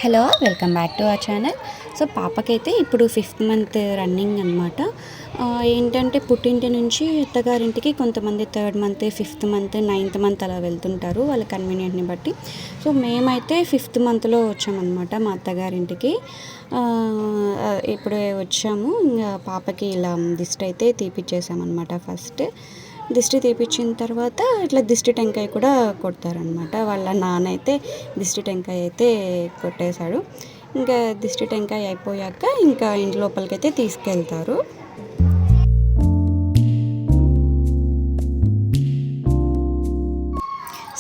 Hello welcome back to our channel. So పాపకైతే ఇప్పుడు 5th month running అనమాట. ఏంటంటే పుట్టింటి నుంచి అత్తగారింటికి కొంతమంది 3rd month, 5th month, 9th month అలా వెళ్తుంటారు వాళ్ళ కన్వీనియంట్ని బట్టి. సో మేమైతే 5th మంత్లో వచ్చామన్నమాట మా అత్తగారింటికి. ఇప్పుడే వచ్చాము. ఇంకా పాపకి ఇలా దిష్టి అయితే తీపిచ్చేసామన్నమాట. ఫస్ట్ దిష్టి తీపిచ్చిన తర్వాత ఇట్లా దిష్టి టెంకాయ కూడా కొడతారనమాట. వాళ్ళ నాన్న అయితే దిష్టి టెంకాయ అయితే కొట్టేశాడు. ఇంకా దిష్టి టెంకాయ అయిపోయాక ఇంకా ఇంటి లోపలికైతే తీసుకెళ్తారు.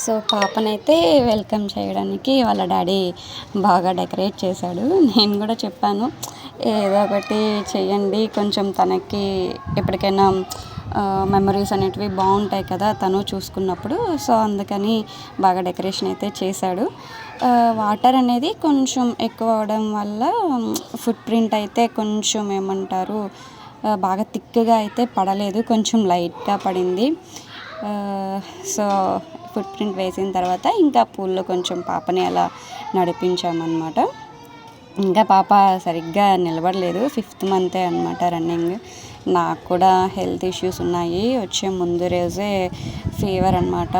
సో పాపనైతే వెల్కమ్ చేయడానికి వాళ్ళ డాడీ బాగా డెకరేట్ చేశాడు. నేను కూడా చెప్పాను, ఏదో ఒకటి చెయ్యండి, కొంచెం తనకి ఎప్పటికైనా మెమరీస్ అనేటివి బాగుంటాయి కదా తను చూసుకున్నప్పుడు. సో అందుకని బాగా డెకరేషన్ అయితే చేశాడు. వాటర్ అనేది కొంచెం ఎక్కువ అవడం వల్ల ఫుట్ ప్రింట్ అయితే కొంచెం ఏమంటారు బాగా థిక్గా అయితే పడలేదు, కొంచెం లైట్గా పడింది. సో ఫుట్ ప్రింట్ వేసిన తర్వాత ఇంకా పూల్లో కొంచెం పాపని అలా నడిపించామన్నమాట. ఇంకా పాప సరిగ్గా నిలబడలేదు. 5th మంతే అనమాట రన్నింగ్. నాకు కూడా హెల్త్ ఇష్యూస్ ఉన్నాయి. వచ్చే ముందు రోజే ఫీవర్ అనమాట.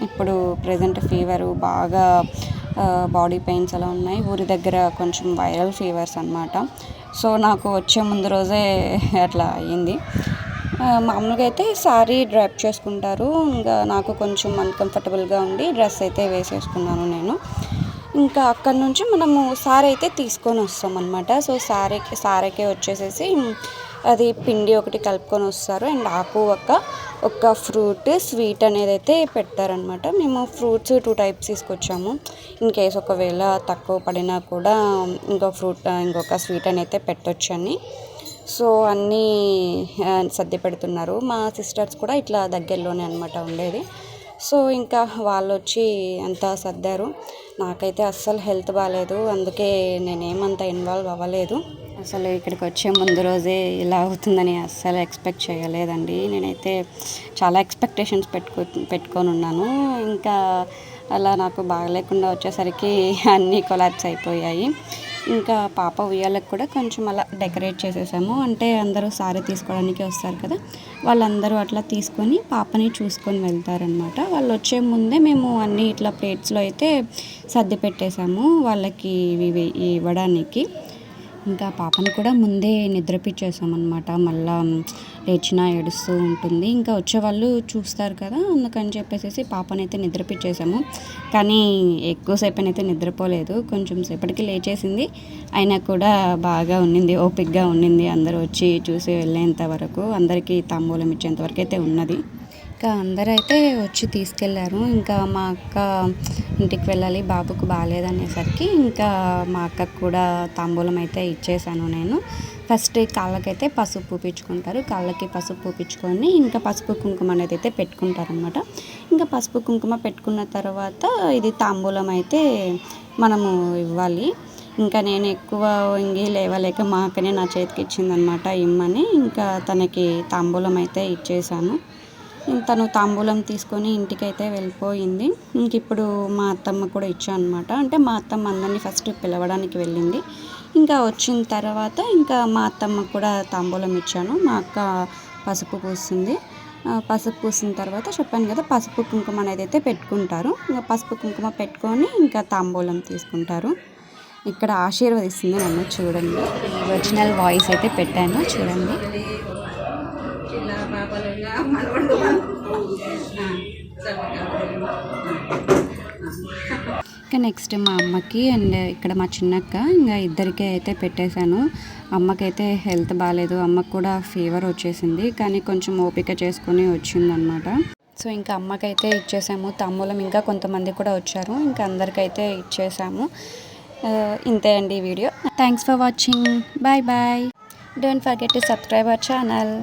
ఇప్పుడు ప్రజెంట్ ఫీవరు బాగా బాడీ పెయిన్స్ అలా ఉన్నాయి. ఊరి దగ్గర కొంచెం వైరల్ ఫీవర్స్ అనమాట. సో నాకు వచ్చే ముందు రోజే అట్లా అయ్యింది. మామూలుగా అయితే శారీ డ్రాప్ చేసుకుంటారు. ఇంకా నాకు కొంచెం అన్కంఫర్టబుల్గా ఉండి డ్రెస్ అయితే వేసేసుకున్నాను నేను. ఇంకా అక్కడ నుంచి మనము సారీ అయితే తీసుకొని వస్తాం అనమాట. సో సారీకే వచ్చేసేసి అది పిండి ఒకటి కలుపుకొని వస్తారు. అండ్ ఆకు ఒక ఫ్రూట్ స్వీట్ అనేది అయితే పెడతారనమాట. మేము ఫ్రూట్స్ 2 టైప్స్ తీసుకొచ్చాము. ఇన్ కేస్ ఒకవేళ తక్కువ పడినా కూడా ఇంకొక స్వీట్ అని అయితే పెట్టొచ్చని. సో అన్నీ సర్ది పెడుతున్నారు. మా సిస్టర్స్ కూడా ఇట్లా దగ్గరలోనే అనమాట ఉండేది. సో ఇంకా వాళ్ళు వచ్చి అంతా సర్దారు. నాకైతే అస్సలు హెల్త్ బాగాలేదు, అందుకే నేనేమంత ఇన్వాల్వ్ అవ్వలేదు. అసలు ఇక్కడికి వచ్చే ముందు రోజే ఇలా అవుతుందని అస్సలు ఎక్స్పెక్ట్ చేయలేదండి. నేనైతే చాలా ఎక్స్పెక్టేషన్స్ పెట్టుకొని ఉన్నాను. ఇంకా అలా నాకు బాగలేకుండా వచ్చేసరికి అన్నీ కొలాప్స్ అయిపోయాయి. ఇంకా పాప ఉయ్యాలకు కూడా కొంచెం అలా డెకరేట్ చేసేసాము. అంటే అందరూ సారీ తీసుకోవడానికి వస్తారు కదా, వాళ్ళందరూ అట్లా తీసుకొని పాపని చూసుకొని వెళ్తారనమాట. వాళ్ళు వచ్చే ముందే మేము అన్నీ ఇట్లా ప్లేట్స్లో అయితే సర్ది పెట్టేసాము వాళ్ళకి ఇవి ఇవ్వడానికి. ఇంకా పాపని కూడా ముందే నిద్రపిచ్చేసామన్నమాట. మళ్ళా లేచినా ఏడుస్తూ ఉంటుంది. ఇంకా వచ్చేవాళ్ళు చూస్తారు కదా, అందుకని చెప్పేసి పాపనైతే నిద్రపిచ్చేసాము. కానీ ఎక్కువసేపనైతే నిద్రపోలేదు, కొంచెం సేపటికి లేచేసింది. అయినా కూడా బాగా ఉన్నింది, ఓపికగా ఉన్నింది. అందరూ వచ్చి చూసి వెళ్ళేంత వరకు, అందరికీ తాంబూలం ఇచ్చేంత వరకు అయితే ఉన్నది. ఇంకా అందరైతే వచ్చి తీసుకెళ్లారు. ఇంకా మా అక్క ఇంటికి వెళ్ళాలి, బాబుకు బాగాలేదనేసరికి ఇంకా మా అక్కకు కూడా తాంబూలం అయితే ఇచ్చేసాను నేను. ఫస్ట్ కాళ్ళకైతే పసుపు పూపించుకుంటారు. కాళ్ళకి పసుపు పూపించుకొని ఇంకా పసుపు కుంకుమ అనేది అయితే పెట్టుకుంటారనమాట. ఇంకా పసుపు కుంకుమ పెట్టుకున్న తర్వాత ఇది తాంబూలం అయితే మనము ఇవ్వాలి. ఇంకా నేను ఎక్కువ వంగి లేవలేక మా అక్కనే నా చేతికి ఇచ్చిందనమాట ఇమ్మని. ఇంకా తనకి తాంబూలం అయితే ఇచ్చేసాను. తను తాంబూలం తీసుకొని ఇంటికైతే వెళ్ళిపోయింది. ఇంక ఇప్పుడు మా అత్తమ్మ కూడా ఇచ్చాను అనమాట. అంటే మా అత్తమ్మ అందరినీ ఫస్ట్ పిలవడానికి వెళ్ళింది. ఇంకా వచ్చిన తర్వాత ఇంకా మా అత్తమ్మ కూడా తాంబూలం ఇచ్చాను. మా అక్క పసుపు పూసింది. పసుపు పూసిన తర్వాత చెప్పాను కదా, పసుపు కుంకుమ అనేది అయితే పెట్టుకుంటారు. ఇంకా పసుపు కుంకుమ పెట్టుకొని ఇంకా తాంబూలం తీసుకుంటారు. ఇక్కడ ఆశీర్వదిస్తుంది నన్ను, చూడండి. ఒరిజినల్ వాయిస్ అయితే పెట్టాను, చూడండి. ఇంకా నెక్స్ట్ మా అమ్మకి అండ్ ఇక్కడ మా చిన్నక్క, ఇంకా ఇద్దరికే అయితే పెట్టేశాను. అమ్మకైతే హెల్త్ బాగాలేదు, అమ్మకు కూడా ఫీవర్ వచ్చేసింది, కానీ కొంచెం ఓపిక చేసుకొని వచ్చిందనమాట. సో ఇంకా అమ్మకైతే ఇచ్చేసాము తాంబూలం. ఇంకా కొంతమంది కూడా వచ్చారు, ఇంకా అందరికైతే ఇచ్చేసాము. ఇంతే అండి video. Thanks for watching. Bye bye. Don't forget to subscribe our channel.